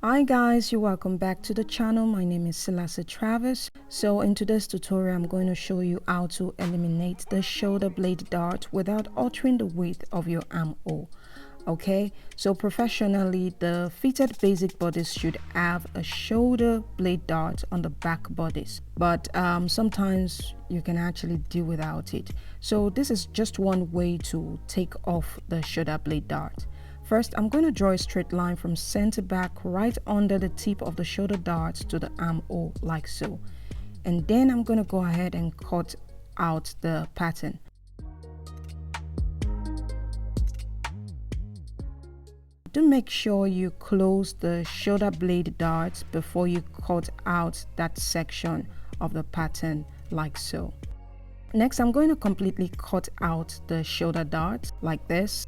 Hi guys, you're welcome back to the channel. My name is Cilla. So in today's tutorial, I'm going to show you how to eliminate the shoulder blade dart without altering the width of your armhole. Okay, so professionally, the fitted basic bodice should have a shoulder blade dart on the back bodice, but sometimes you can actually do without it. So this is just one way to take off the shoulder blade dart. First, I'm going to draw a straight line from center back right under the tip of the shoulder dart to the armhole like so. And then I'm going to go ahead and cut out the pattern. Do make sure you close the shoulder blade dart before you cut out that section of the pattern like so. Next, I'm going to completely cut out the shoulder dart like this.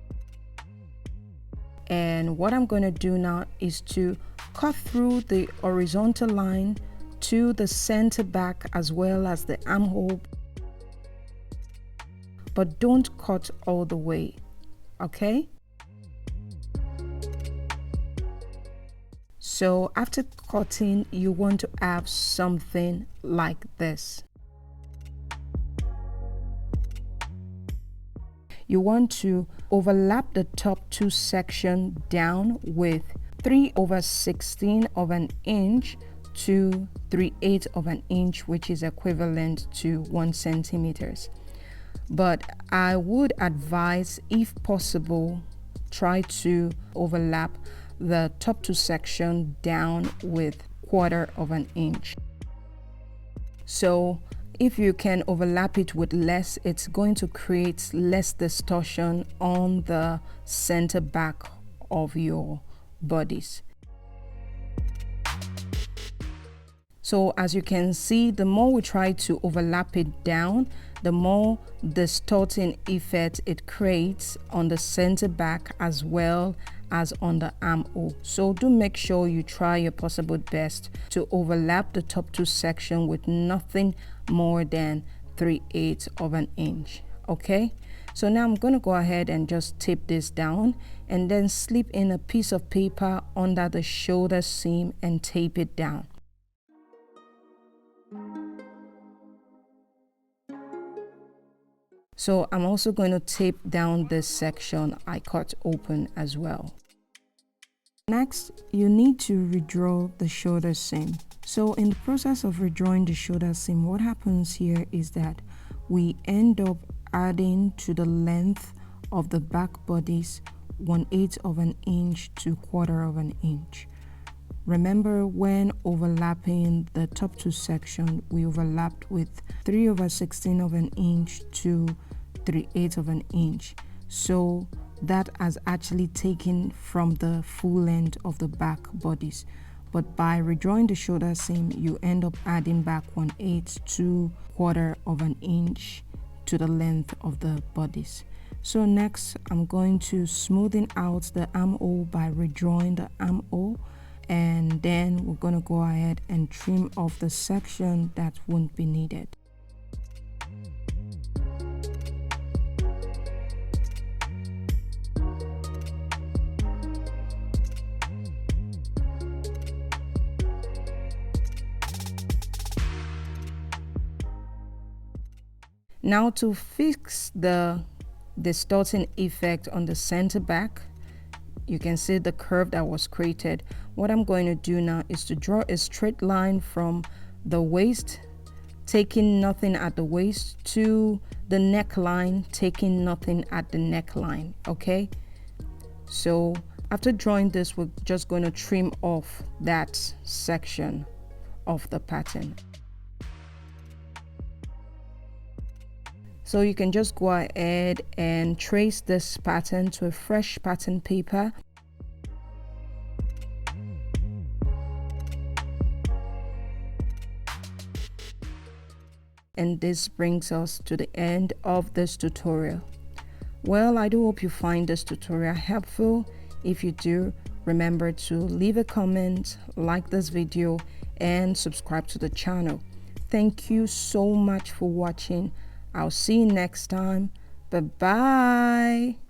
And what I'm going to do now is to cut through the horizontal line to the center back as well as the armhole, but don't cut all the way, okay? So after cutting, you want to have something like this. You want to overlap the top two sections down with 3/16 of an inch to 3/8 of an inch, which is equivalent to 1 centimeters. But I would advise, if possible, try to overlap the top two sections down with 1/4 of an inch. So if you can overlap it with less, it's going to create less distortion on the center back of your bodice. So as you can see, the more we try to overlap it down, the more distorting effect it creates on the center back as well as on the armhole. So do make sure you try your possible best to overlap the top two sections with nothing more than 3/8 of an inch. Okay, so now I'm going to go ahead and just tape this down and then slip in a piece of paper under the shoulder seam and tape it down. So I'm also going to tape down this section I cut open as well. Next, you need to redraw the shoulder seam. So in the process of redrawing the shoulder seam, what happens here is that we end up adding to the length of the back bodice 1/8 of an inch to 1/4 of an inch. Remember, when overlapping the top two sections, we overlapped with 3/16 of an inch to 3/8 of an inch. So that has actually taken from the full length of the back bodice. But by redrawing the shoulder seam, you end up adding back 1/8 to 1/4 of an inch to the length of the bodice. So next, I'm going to smoothen out the armhole by redrawing the armhole. And then we're going to go ahead and trim off the section that won't be needed. Now to fix the distorting effect on the center back, you can see the curve that was created. What I'm going to do now is to draw a straight line from the waist, taking nothing at the waist, to the neckline, taking nothing at the neckline. Okay, so after drawing this, we're just going to trim off that section of the pattern. So you can just go ahead and trace this pattern to a fresh pattern paper. And this brings us to the end of this tutorial. Well, I do hope you find this tutorial helpful. If you do, remember to leave a comment, like this video, and subscribe to the channel. Thank you so much for watching. I'll see you next time. Bye-bye.